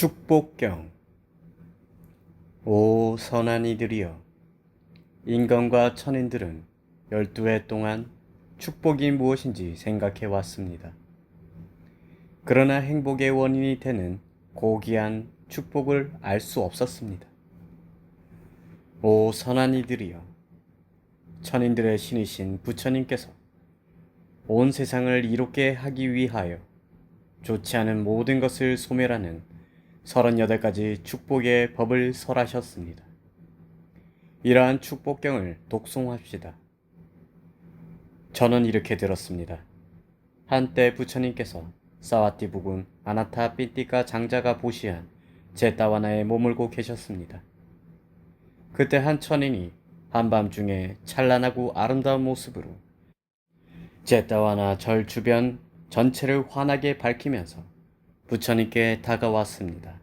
축복경. 오 선한 이들이여, 인간과 천인들은 12해 동안 축복이 무엇인지 생각해 왔습니다. 그러나 행복의 원인이 되는 고귀한 축복을 알 수 없었습니다. 오 선한 이들이여, 천인들의 신이신 부처님께서 온 세상을 이롭게 하기 위하여 좋지 않은 모든 것을 소멸하는 38가지 축복의 법을 설하셨습니다. 이러한 축복경을 독송합시다. 저는 이렇게 들었습니다. 한때 부처님께서 사와티 부군 아나타 핀티카 장자가 보시한 제타와나에 머물고 계셨습니다. 그때 한 천인이 한밤중에 찬란하고 아름다운 모습으로 제타와나 절 주변 전체를 환하게 밝히면서 부처님께 다가왔습니다.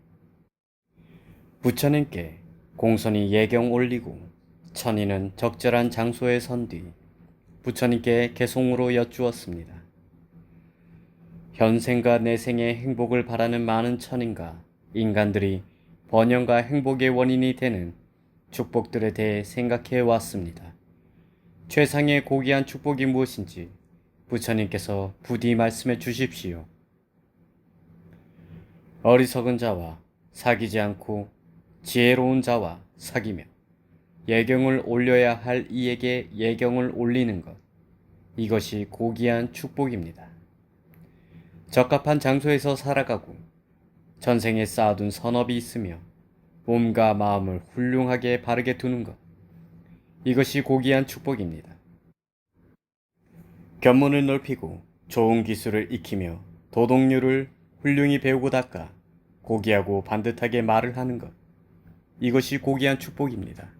부처님께 공손히 예경 올리고 천인은 적절한 장소에 선 뒤 부처님께 개송으로 여쭈었습니다. 현생과 내생의 행복을 바라는 많은 천인과 인간들이 번영과 행복의 원인이 되는 축복들에 대해 생각해 왔습니다. 최상의 고귀한 축복이 무엇인지 부처님께서 부디 말씀해 주십시오. 어리석은 자와 사귀지 않고 지혜로운 자와 사귀며 예경을 올려야 할 이에게 예경을 올리는 것, 이것이 고귀한 축복입니다. 적합한 장소에서 살아가고 전생에 쌓아둔 선업이 있으며 몸과 마음을 훌륭하게 바르게 두는 것, 이것이 고귀한 축복입니다. 견문을 넓히고 좋은 기술을 익히며 도덕률을 훌륭히 배우고 닦아 고귀하고 반듯하게 말을 하는 것, 이것이 고귀한 축복입니다.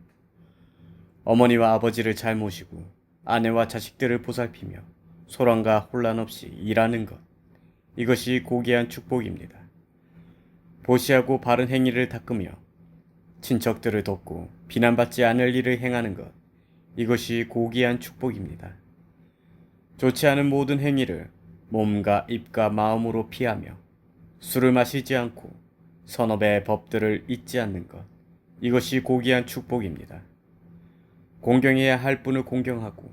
어머니와 아버지를 잘 모시고 아내와 자식들을 보살피며 소란과 혼란 없이 일하는 것, 이것이 고귀한 축복입니다. 보시하고 바른 행위를 닦으며 친척들을 돕고 비난받지 않을 일을 행하는 것, 이것이 고귀한 축복입니다. 좋지 않은 모든 행위를 몸과 입과 마음으로 피하며 술을 마시지 않고 선업의 법들을 잊지 않는 것, 이것이 고귀한 축복입니다. 공경해야 할 분을 공경하고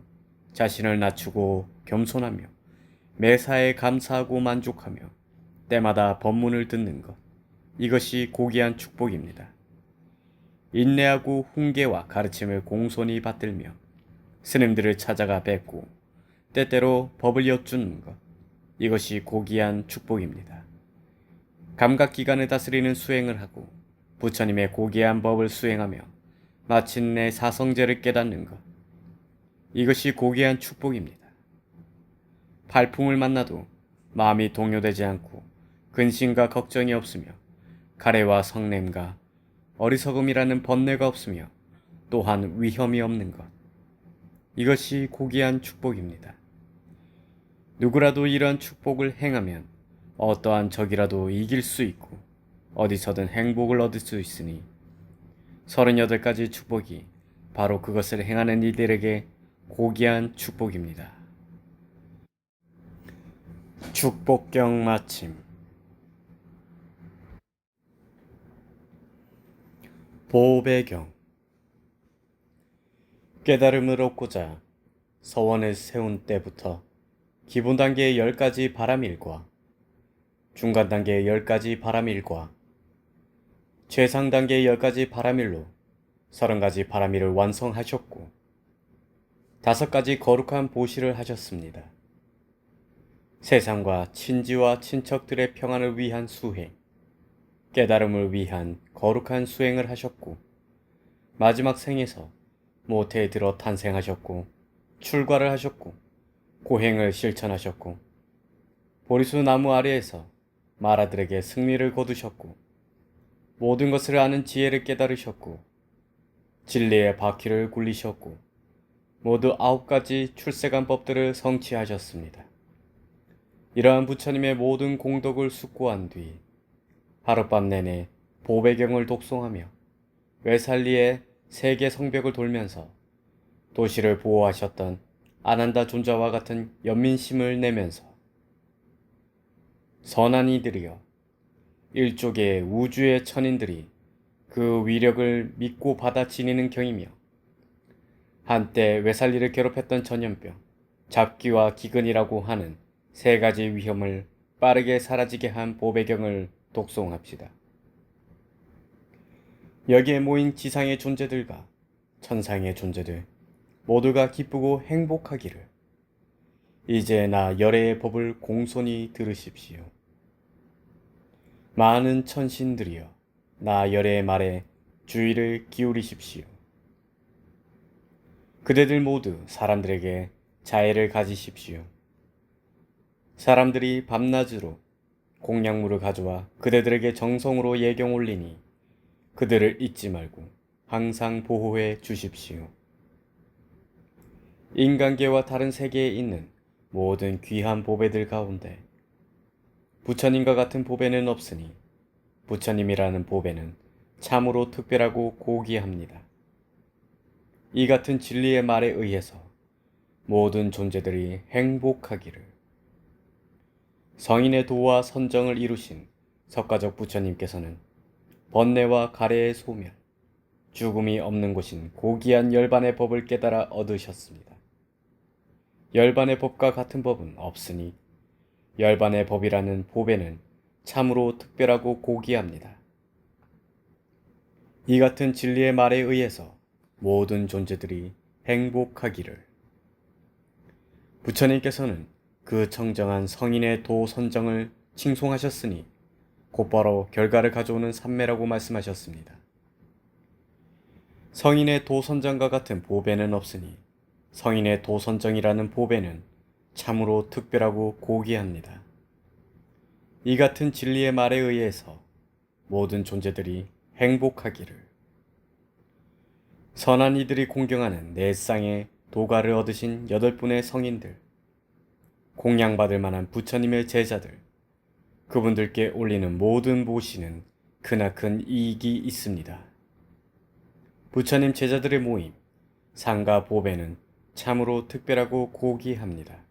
자신을 낮추고 겸손하며 매사에 감사하고 만족하며 때마다 법문을 듣는 것, 이것이 고귀한 축복입니다. 인내하고 훈계와 가르침을 공손히 받들며 스님들을 찾아가 뵙고 때때로 법을 여쭈는 것, 이것이 고귀한 축복입니다. 감각기관을 다스리는 수행을 하고 부처님의 고귀한 법을 수행하며 마침내 사성제를 깨닫는 것, 이것이 고귀한 축복입니다. 팔풍을 만나도 마음이 동요되지 않고 근심과 걱정이 없으며 가래와 성냄과 어리석음이라는 번뇌가 없으며 또한 위험이 없는 것, 이것이 고귀한 축복입니다. 누구라도 이러한 축복을 행하면 어떠한 적이라도 이길 수 있고 어디서든 행복을 얻을 수 있으니 38가지 축복이 바로 그것을 행하는 이들에게 고귀한 축복입니다. 축복경 마침. 보배경. 깨달음을 얻고자 서원을 세운 때부터 기본 단계의 10가지 바람일과 중간 단계의 10가지 바람일과 최상 단계의 10가지 바람일로 30가지 바람일을 완성하셨고 5가지 거룩한 보시를 하셨습니다. 세상과 친지와 친척들의 평안을 위한 수행, 깨달음을 위한 거룩한 수행을 하셨고 마지막 생에서 모태에 들어 탄생하셨고 출가를 하셨고 고행을 실천하셨고 보리수 나무 아래에서 마라들에게 승리를 거두셨고 모든 것을 아는 지혜를 깨달으셨고 진리의 바퀴를 굴리셨고 모두 9가지 출세간 법들을 성취하셨습니다. 이러한 부처님의 모든 공덕을 숙고한 뒤 하룻밤 내내 보배경을 독송하며 외살리의 세계 성벽을 돌면서 도시를 보호하셨던 아난다 존자와 같은 연민심을 내면서 선한 이들이여, 일족의 우주의 천인들이 그 위력을 믿고 받아 지니는 경이며 한때 외살리를 괴롭혔던 전염병, 잡기와 기근이라고 하는 세 가지 위험을 빠르게 사라지게 한 보배경을 독송합시다. 여기에 모인 지상의 존재들과 천상의 존재들 모두가 기쁘고 행복하기를. 이제 나 열애의 법을 공손히 들으십시오. 많은 천신들이여, 나 열애의 말에 주의를 기울이십시오. 그대들 모두 사람들에게 자애를 가지십시오. 사람들이 밤낮으로 공약물을 가져와 그대들에게 정성으로 예경 올리니 그들을 잊지 말고 항상 보호해 주십시오. 인간계와 다른 세계에 있는 모든 귀한 보배들 가운데 부처님과 같은 보배는 없으니 부처님이라는 보배는 참으로 특별하고 고귀합니다. 이 같은 진리의 말에 의해서 모든 존재들이 행복하기를. 성인의 도와 선정을 이루신 석가적 부처님께서는 번뇌와 가래의 소멸, 죽음이 없는 곳인 고귀한 열반의 법을 깨달아 얻으셨습니다. 열반의 법과 같은 법은 없으니 열반의 법이라는 보배는 참으로 특별하고 고귀합니다. 이 같은 진리의 말에 의해서 모든 존재들이 행복하기를. 부처님께서는 그 청정한 성인의 도 선정을 칭송하셨으니 곧바로 결과를 가져오는 삼매라고 말씀하셨습니다. 성인의 도 선정과 같은 보배는 없으니 성인의 도 선정이라는 보배는 참으로 특별하고 고귀합니다. 이 같은 진리의 말에 의해서 모든 존재들이 행복하기를. 선한 이들이 공경하는 네 쌍의 도가를 얻으신 8분의 성인들, 공양받을 만한 부처님의 제자들, 그분들께 올리는 모든 모시는 크나큰 이익이 있습니다. 부처님 제자들의 모임, 상가 보배는 참으로 특별하고 고귀합니다.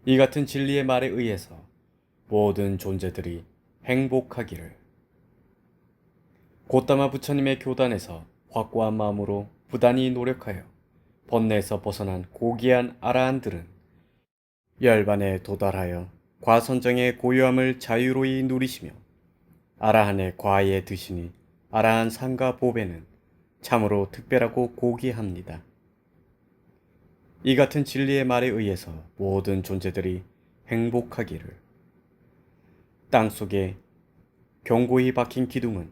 이 같은 진리의 말에 의해서 모든 존재들이 행복하기를. 고따마 부처님의 교단에서 확고한 마음으로 부단히 노력하여 번뇌에서 벗어난 고귀한 아라한들은 열반에 도달하여 과선정의 고요함을 자유로이 누리시며 아라한의 과에 드시니 아라한 상가 보배는 참으로 특별하고 고귀합니다. 이 같은 진리의 말에 의해서 모든 존재들이 행복하기를. 땅속에 견고히 박힌 기둥은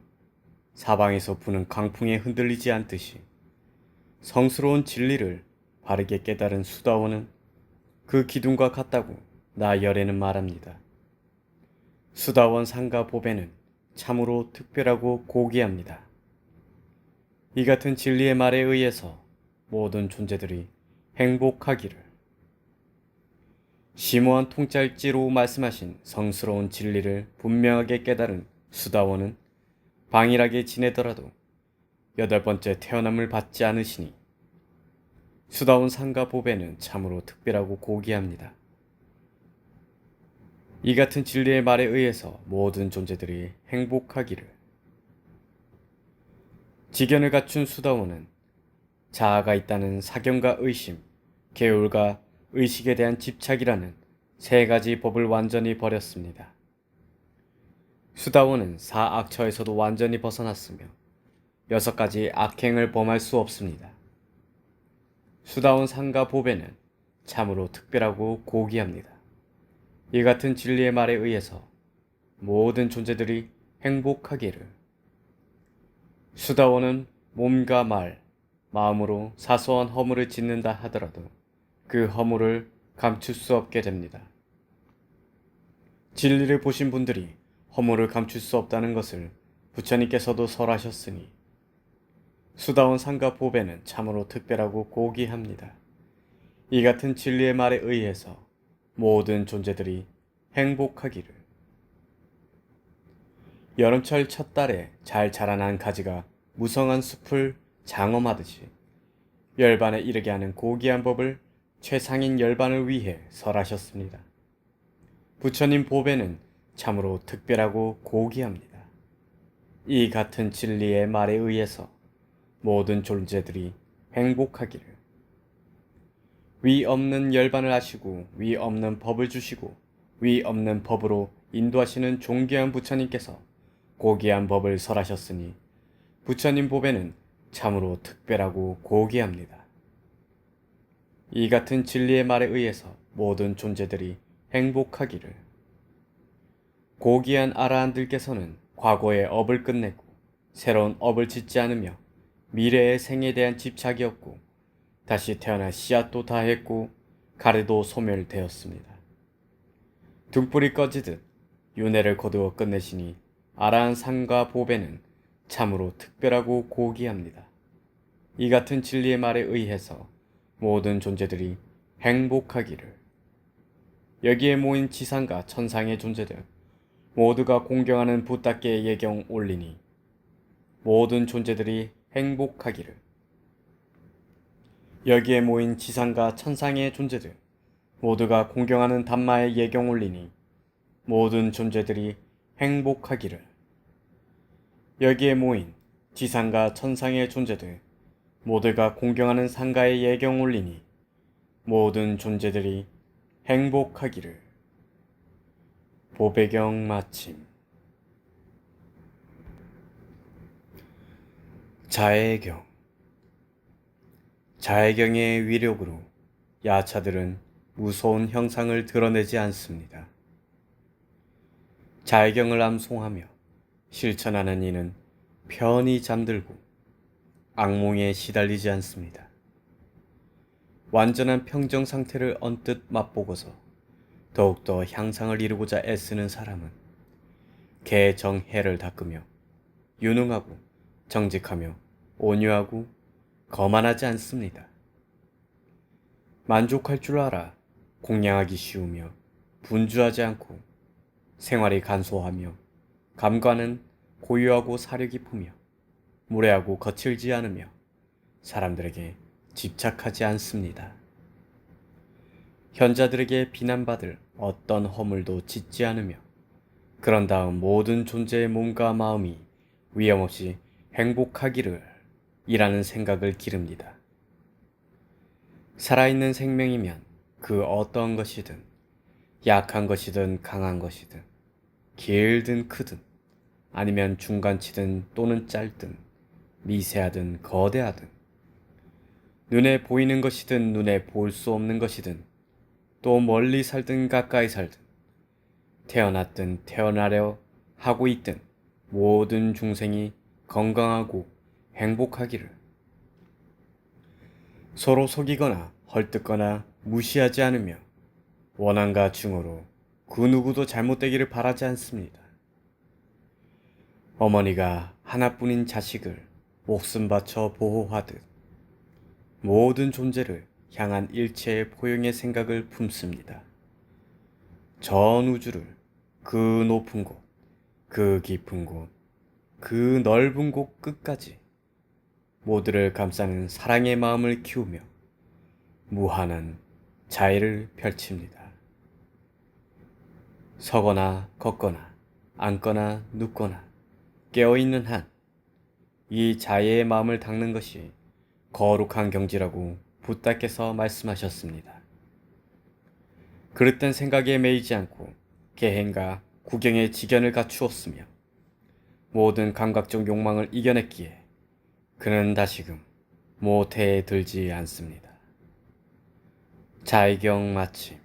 사방에서 부는 강풍에 흔들리지 않듯이 성스러운 진리를 바르게 깨달은 수다원은 그 기둥과 같다고 나 열에는 말합니다. 수다원 상가 보배는 참으로 특별하고 고귀합니다. 이 같은 진리의 말에 의해서 모든 존재들이 행복하기를. 심오한 통찰지로 말씀하신 성스러운 진리를 분명하게 깨달은 수다원은 방일하게 지내더라도 8번째 태어남을 받지 않으시니 수다원 상가 보배는 참으로 특별하고 고귀합니다. 이 같은 진리의 말에 의해서 모든 존재들이 행복하기를. 지견을 갖춘 수다원은 자아가 있다는 사견과 의심, 계율과 의식에 대한 집착이라는 세 가지 법을 완전히 버렸습니다. 수다원은 사악처에서도 완전히 벗어났으며 6가지 악행을 범할 수 없습니다. 수다원 상가 보배는 참으로 특별하고 고귀합니다. 이 같은 진리의 말에 의해서 모든 존재들이 행복하기를. 수다원은 몸과 말, 마음으로 사소한 허물을 짓는다 하더라도 그 허물을 감출 수 없게 됩니다. 진리를 보신 분들이 허물을 감출 수 없다는 것을 부처님께서도 설하셨으니 수다원 상가 보배는 참으로 특별하고 고귀합니다. 이 같은 진리의 말에 의해서 모든 존재들이 행복하기를. 여름철 첫 달에 잘 자라난 가지가 무성한 숲을 장엄하듯이 열반에 이르게 하는 고귀한 법을 최상인 열반을 위해 설하셨습니다. 부처님 보배는 참으로 특별하고 고귀합니다. 이 같은 진리의 말에 의해서 모든 존재들이 행복하기를. 위 없는 열반을 하시고 위 없는 법을 주시고 위 없는 법으로 인도하시는 존귀한 부처님께서 고귀한 법을 설하셨으니 부처님 법에는 참으로 특별하고 고귀합니다. 이 같은 진리의 말에 의해서 모든 존재들이 행복하기를. 고귀한 아라한들께서는 과거의 업을 끝내고 새로운 업을 짓지 않으며 미래의 생에 대한 집착이 없고 다시 태어나 씨앗도 다했고 가래도 소멸되었습니다. 등불이 꺼지듯 윤회를 거두어 끝내시니 아라한 상과 보배는 참으로 특별하고 고귀합니다. 이 같은 진리의 말에 의해서 모든 존재들이 행복하기를. 여기에 모인 지상과 천상의 존재들 모두가 공경하는 붓닦게 예경 올리니 모든 존재들이 행복하기를. 여기에 모인 지상과 천상의 존재들 모두가 공경하는 담마에 예경 올리니 모든 존재들이 행복하기를. 여기에 모인 지상과 천상의 존재들 모두가 공경하는 상가에 예경 올리니 모든 존재들이 행복하기를. 보배경 마침. 자해경. 자해경의 위력으로 야차들은 무서운 형상을 드러내지 않습니다. 자해경을 암송하며 실천하는 이는 편히 잠들고 악몽에 시달리지 않습니다. 완전한 평정 상태를 언뜻 맛보고서 더욱더 향상을 이루고자 애쓰는 사람은 개정해를 닦으며 유능하고 정직하며 온유하고 거만하지 않습니다. 만족할 줄 알아 공양하기 쉬우며 분주하지 않고 생활이 간소하며 감관은 고요하고 사려 깊으며 무례하고 거칠지 않으며 사람들에게 집착하지 않습니다. 현자들에게 비난받을 어떤 허물도 짓지 않으며 그런 다음 모든 존재의 몸과 마음이 위험없이 행복하기를 이라는 생각을 기릅니다. 살아있는 생명이면 그 어떤 것이든 약한 것이든 강한 것이든 길든 크든 아니면 중간치든 또는 짧든 미세하든 거대하든 눈에 보이는 것이든 눈에 볼 수 없는 것이든 또 멀리 살든 가까이 살든 태어났든 태어나려 하고 있든 모든 중생이 건강하고 행복하기를. 서로 속이거나 헐뜯거나 무시하지 않으며 원한과 증오로 그 누구도 잘못되기를 바라지 않습니다. 어머니가 하나뿐인 자식을 목숨 바쳐 보호하듯 모든 존재를 향한 일체의 포용의 생각을 품습니다. 전 우주를 그 높은 곳, 그 깊은 곳, 그 넓은 곳 끝까지 모두를 감싸는 사랑의 마음을 키우며 무한한 자애를 펼칩니다. 서거나 걷거나 앉거나 눕거나 깨어있는 한 이 자애의 마음을 닦는 것이 거룩한 경지라고 붓다께서 말씀하셨습니다. 그릇된 생각에 매이지 않고 개행과 구경의 지견을 갖추었으며 모든 감각적 욕망을 이겨냈기에 그는 다시금 모태에 들지 않습니다. 자의경 마침.